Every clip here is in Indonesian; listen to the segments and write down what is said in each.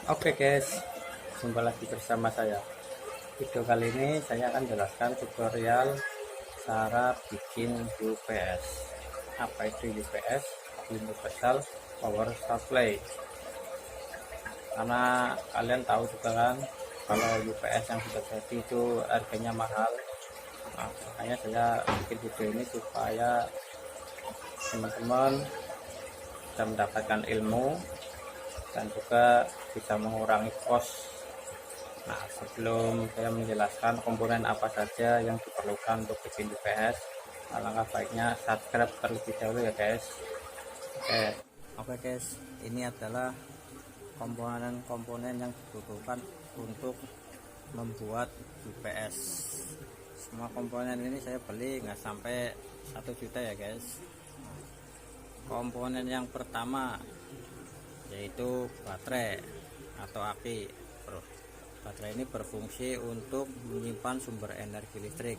Oke guys, jumpa lagi bersama saya. Video kali ini saya akan jelaskan tutorial cara bikin UPS. Apa itu UPS? Universal Power Supply. Karena kalian tahu juga kan, kalau UPS yang sudah jadi itu harganya mahal. Nah, makanya saya bikin video ini supaya teman-teman bisa mendapatkan ilmu dan juga bisa mengurangi kos. Nah, sebelum saya menjelaskan komponen apa saja yang diperlukan untuk bikin UPS, alangkah baiknya subscribe terlebih dahulu ya guys. Oke guys, ini adalah komponen-komponen yang dibutuhkan untuk membuat UPS. Semua komponen ini saya beli nggak sampai 1 juta ya guys. Komponen yang pertama yaitu baterai atau aki. Baterai ini berfungsi untuk menyimpan sumber energi listrik.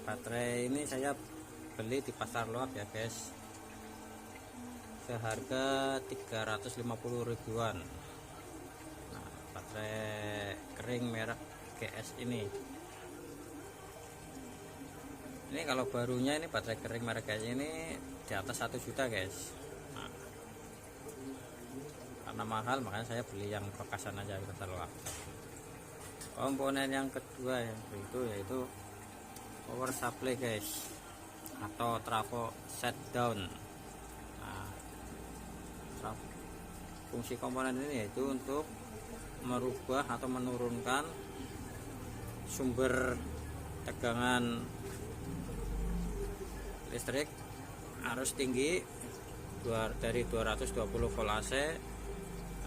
Baterai ini saya beli di pasar loak ya guys, seharga 350 ribuan. Nah, baterai kering merek GS ini kalau barunya ini baterai kering merek GS ini di atas 1 juta guys. Karena mahal makanya saya beli yang bekasan aja di pasar loak. Komponen yang kedua yaitu power supply guys, atau trafo shutdown. Nah, fungsi komponen ini yaitu untuk merubah atau menurunkan sumber tegangan listrik arus tinggi dari 220 volt AC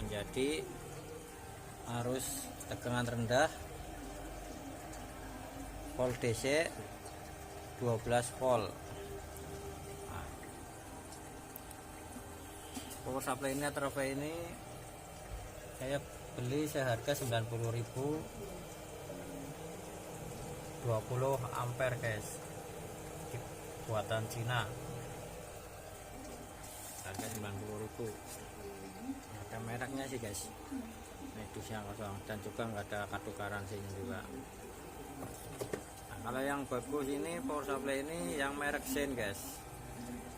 menjadi arus tegangan rendah volt DC 12 volt. Nah, power supply ini atau ini saya beli seharga 90.000, 20 ampere guys, buatan Cina, harga 90.000. Ada mereknya sih guys, medusnya kosong dan juga nggak ada kartu garansinya juga. Nah, kalau yang bagus ini power supply ini yang merek Sen guys.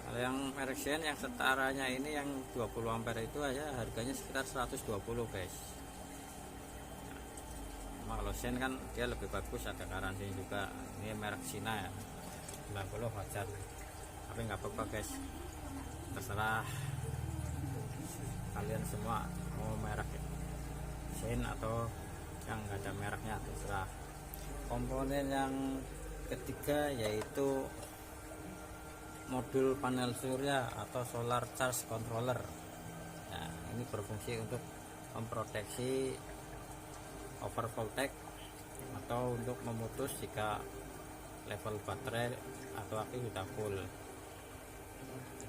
Kalau yang merek Sen yang setaranya ini yang 20 ampere itu aja harganya sekitar 120 guys. Nah, kalau Sen kan dia lebih bagus, ada garansinya juga. Ini merek Cina ya, 90 wajar, tapi nggak apa-apa guys, terserah kalian semua mau merek Sen atau yang nggak ada mereknya, terserah. Komponen yang ketiga yaitu modul panel surya atau solar charge controller. Nah, ini berfungsi untuk memproteksi overvoltage atau untuk memutus jika level baterai atau aki sudah full,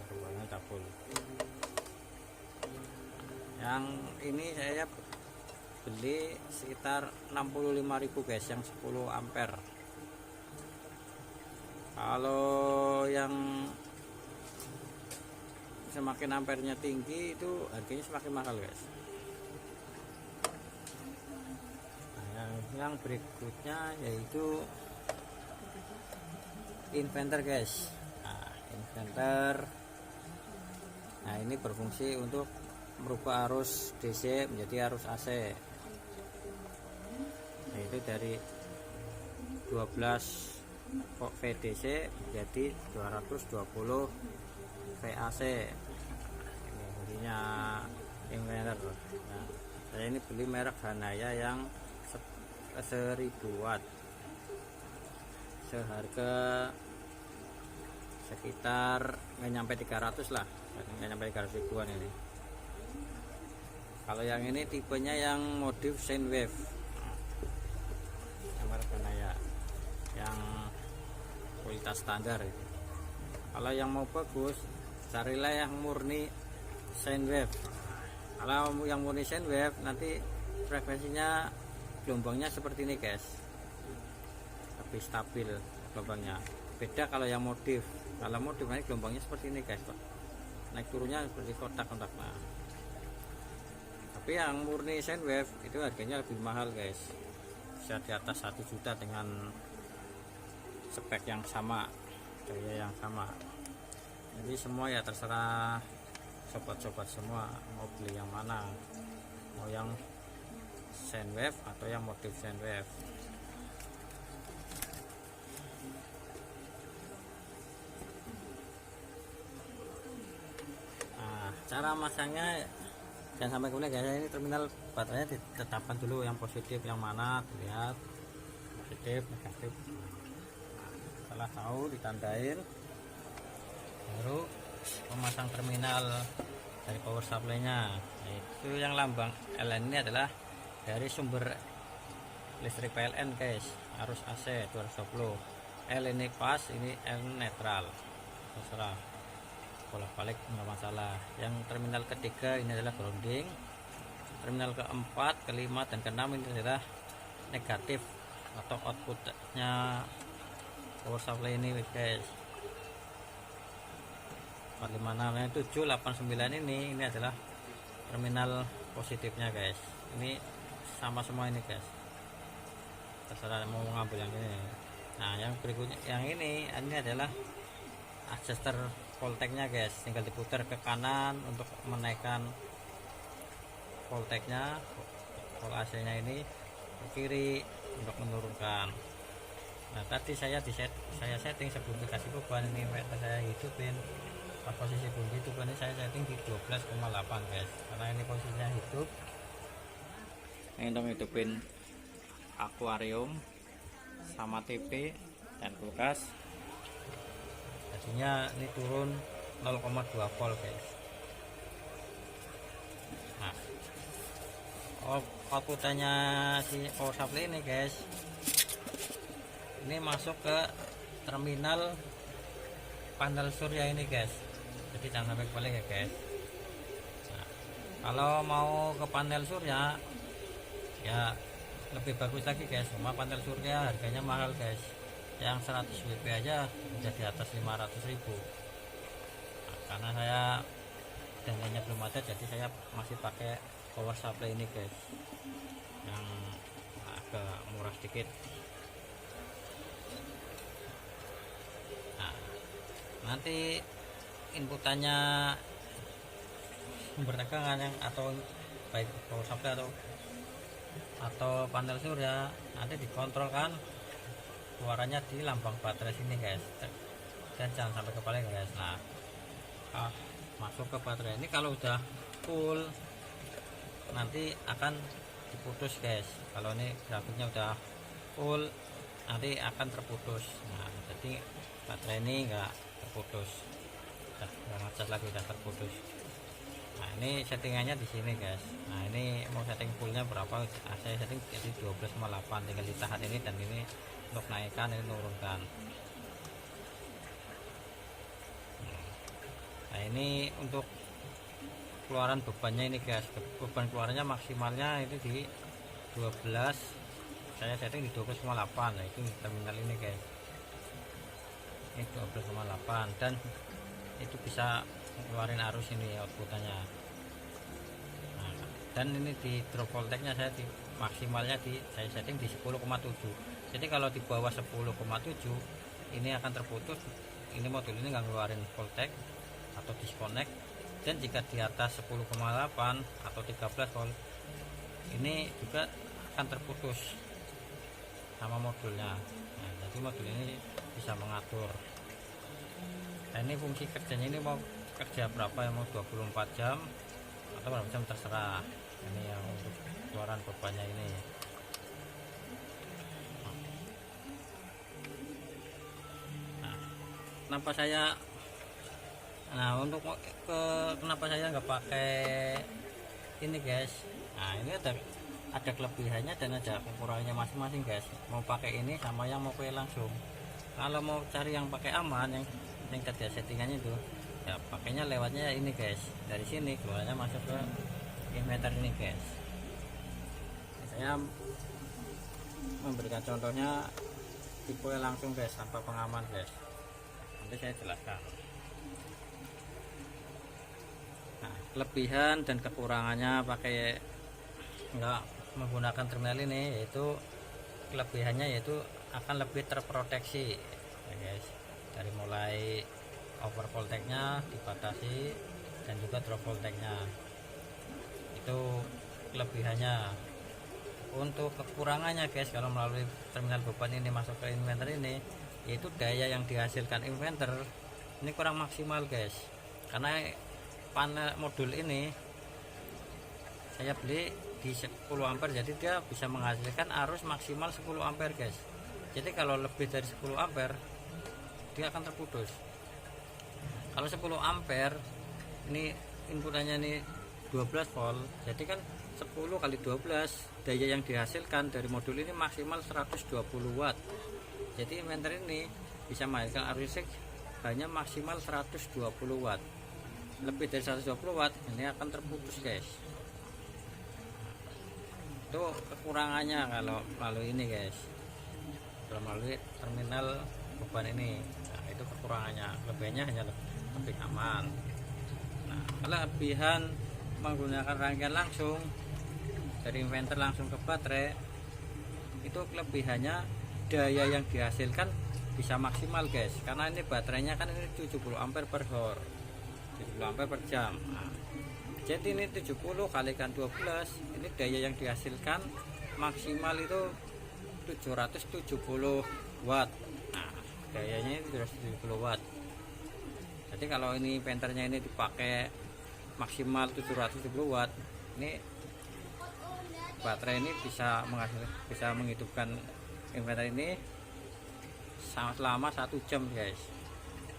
sudah full. Yang ini saya beli sekitar 65.000 guys, yang 10 ampere. Kalau yang semakin ampernya tinggi itu harganya semakin mahal guys. Nah, yang berikutnya yaitu inverter guys. Nah, inverter, nah ini berfungsi untuk merubah arus DC menjadi arus AC, yaitu dari 12 VDC menjadi 220 VAC. Ini intinya inverter. Nah, saya ini beli merek Hanaya yang 1000 watt, seharga sekitar nggak nyampe 300 lah, nggak nyampe 300 ribuan ini. Kalau yang ini tipenya yang modif sine wave, yang merek Hanaya, yang kualitas standar itu. Kalau yang mau bagus, carilah yang murni sine wave. Kalau yang murni sine wave nanti frekuensinya gelombangnya seperti ini guys, lebih stabil gelombangnya. Beda kalau yang modif, kalau modif ini gelombangnya seperti ini guys, naik turunnya seperti kotak-kotak. Nah, Tapi yang murni Sandwave itu harganya lebih mahal guys, bisa di atas 1 juta dengan spek yang sama, daya yang sama. Jadi semua ya terserah sobat-sobat semua mau beli yang mana, mau yang Sandwave atau yang motif Sandwave. Nah, cara masangnya jangan sampai kemudian guys, ini terminal baterainya ditetapkan dulu yang positif yang mana, dilihat positif negatif. Nah, setelah tahu ditandain, baru memasang terminal dari power supply nya. Itu yang lambang LN ini adalah dari sumber listrik PLN guys, arus AC 220. L ini pas, ini L netral, terserah bolak-balik nggak masalah. Yang terminal ketiga ini adalah grounding, terminal keempat, kelima, dan keenam ini adalah negatif atau outputnya power supply ini guys. 456, 7, 8, 9 ini adalah terminal positifnya guys. Ini sama semua ini guys, terserah mau ngambil yang ini. Nah yang berikutnya yang ini adalah adjuster voltage-nya guys, tinggal diputar ke kanan untuk menaikkan voltage-nya, volt AC-nya ini ke kiri untuk menurunkan. Nah tadi saya setting sebelum dikasih beban, ini meter saya hidupin. Pas posisi belum hidup ini saya setting di 12,8 guys, karena ini posisinya hidup. Ini untuk hidupin akuarium sama TV dan kulkas. Jadinya ini turun 0,2 volt guys. Nah outputnya si power supply ini guys, ini masuk ke terminal panel surya ini guys, jadi jangan sampai kebalik ya guys. Nah, kalau mau ke panel surya ya lebih bagus lagi guys, cuma panel surya harganya mahal guys, yang 100 WP aja udah di atas 500.000. Nah, karena saya dananya belum ada, jadi saya masih pakai power supply ini guys, yang agak murah sedikit. Nah, nanti inputannya sumber tegangan yang atau baik power supply atau panel surya nanti dikontrol kan keluarannya di lambang baterai sini guys, dan jangan sampai kebalik guys. Nah masuk ke baterai ini, kalau udah full nanti akan diputus guys. Kalau ini grafiknya udah full nanti akan terputus. Nah jadi baterai ini enggak terputus, udah ngecas lagi udah terputus. Nah ini settingannya di sini guys. Nah ini mau setting fullnya berapa, saya setting jadi 12,8, tinggal ditahan ini dan ini untuk naikkan, ini menurunkan. Nah ini untuk keluaran bebannya ini guys, beban keluarannya maksimalnya itu di 12, saya setting di 12,8. Nah itu terminal ini guys, ini 12,8, dan itu bisa keluarin arus ini outputannya. Nah, dan ini di drop voltage-nya saya maksimalnya saya setting di 10,7. Jadi kalau di bawah 10,7 ini akan terputus, ini modul ini nggak ngeluarin voltage atau disconnect. Dan jika di atas 10,8 atau 13 volt ini juga akan terputus sama modulnya. Nah, jadi modul ini bisa mengatur. Nah ini fungsi kerjanya, ini mau kerja berapa ya, mau 24 jam atau berapa jam terserah. Ini yang untuk keluaran bebannya ini. Nah, kenapa saya kenapa saya nggak pakai ini guys. Nah ini ada kelebihannya dan ada kekurangannya masing-masing guys, mau pakai ini sama yang mau pakai langsung. Kalau mau cari yang pakai aman, yang kerja settingannya itu ya pakainya lewatnya ini guys, dari sini keluarnya masuk ke inverter ini guys. Saya memberikan contohnya tipe langsung guys, tanpa pengaman guys, nanti saya jelaskan. Nah, kelebihan dan kekurangannya pakai nggak menggunakan terminal ini, yaitu kelebihannya yaitu akan lebih terproteksi ya guys, dari mulai over voltage-nya dibatasi dan juga drop voltage-nya, itu kelebihannya. Untuk kekurangannya guys, kalau melalui terminal beban ini masuk ke inverter ini, yaitu daya yang dihasilkan inverter ini kurang maksimal guys, karena panel modul ini saya beli di 10 ampere, jadi dia bisa menghasilkan arus maksimal 10 ampere guys. Jadi kalau lebih dari 10 ampere dia akan terputus. Kalau 10 ampere ini inputannya ini 12 volt, jadi kan 10 kali 12 daya yang dihasilkan dari modul ini maksimal 120 watt. Jadi inverter ini bisa menghasilkan arus listrik hanya maksimal 120 watt. Lebih dari 120 watt ini akan terputus guys. Itu kekurangannya kalau melalui ini guys, kalau melalui terminal beban ini. Nah, itu kekurangannya. Kelebihannya hanya lebih aman. Nah, kelebihan menggunakan rangkaian langsung dari inverter langsung ke baterai, itu kelebihannya daya yang dihasilkan bisa maksimal guys, karena ini baterainya kan ini 70 ampere per hour, 70 ampere per jam. Nah, jadi ini 70 kalikan 12, ini daya yang dihasilkan maksimal itu 770 watt. Nah, dayanya itu 770 watt. Jadi kalau ini inverternya ini dipakai maksimal 770 watt, ini baterai ini bisa menghidupkan inverter ini selama 1 jam guys.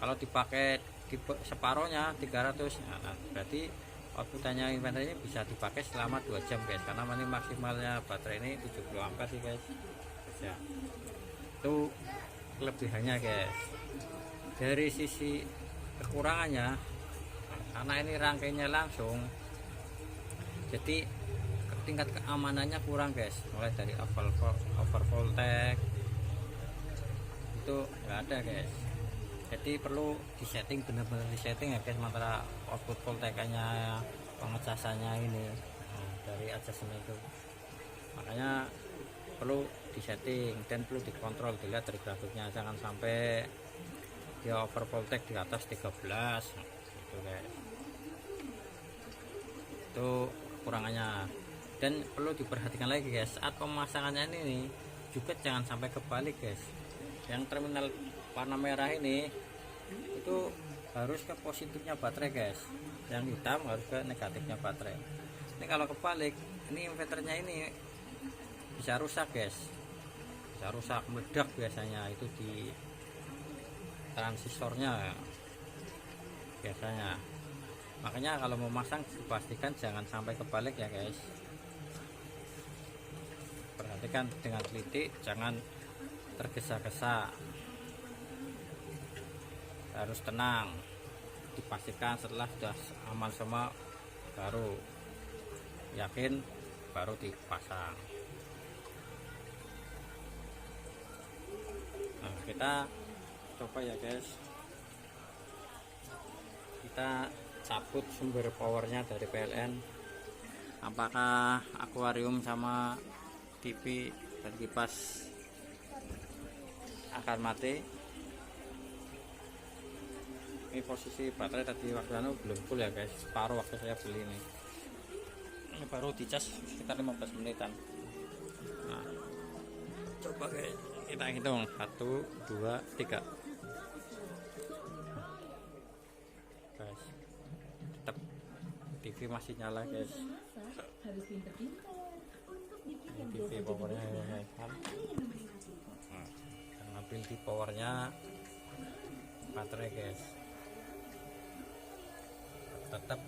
Kalau dipakai di separohnya 300, nah, berarti outputannya inverter ini bisa dipakai selama 2 jam guys, karena ini maksimalnya baterai ini 70 ampere sih guys ya. Itu kelebihannya guys. Dari sisi kekurangannya, karena ini rangkainya langsung, jadi tingkat keamanannya kurang guys, mulai dari over voltage itu nggak ada guys. Jadi perlu disetting, benar-benar disetting ya guys, antara output voltage-nya, pengecasannya ini, nah, dari adjustment itu. Makanya perlu disetting dan perlu dikontrol, dilihat dari grafiknya, jangan sampai dia over voltage di atas 13 gitu guys. Itu kekurangannya. Dan perlu diperhatikan lagi guys, saat pemasangannya ini juga jangan sampai kebalik guys. Yang terminal warna merah ini itu harus ke positifnya baterai guys, yang hitam harus ke negatifnya baterai. Ini kalau kebalik, ini inverternya ini bisa rusak guys, bisa rusak, meledak biasanya itu di transistornya biasanya. Makanya kalau mau masang dipastikan jangan sampai kebalik ya guys. Perhatikan dengan teliti, jangan tergesa-gesa, harus tenang, dipastikan setelah sudah aman semua baru yakin, baru dipasang. Nah, kita coba ya guys, kita cabut sumber powernya dari PLN. Apakah akuarium sama TV dan kipas akan mati? Ini posisi baterai tadi waktu belum full ya guys, separuh waktu saya beli ini baru dicas sekitar 15 menitan. Nah, coba guys, kita hitung 1, 2, 3 guys, tetap TV masih nyala guys. TV powernya kan, ngambil di powernya baterai guys, tetap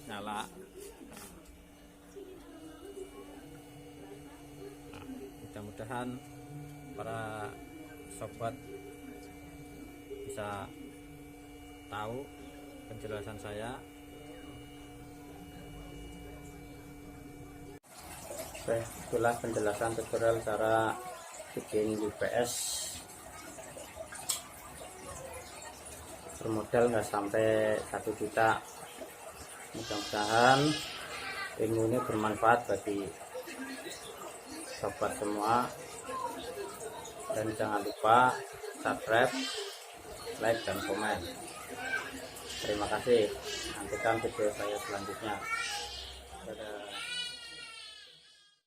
nyala. Nah, mudah-mudahan para sobat bisa tahu penjelasan saya. Oke, itulah penjelasan tutorial cara bikin UPS bermodal nggak sampai 1 juta. Mudah-mudahan ilmu ini bermanfaat bagi sobat semua, dan jangan lupa subscribe, like, dan komen. Terima kasih, nantikan video saya selanjutnya. Dadah.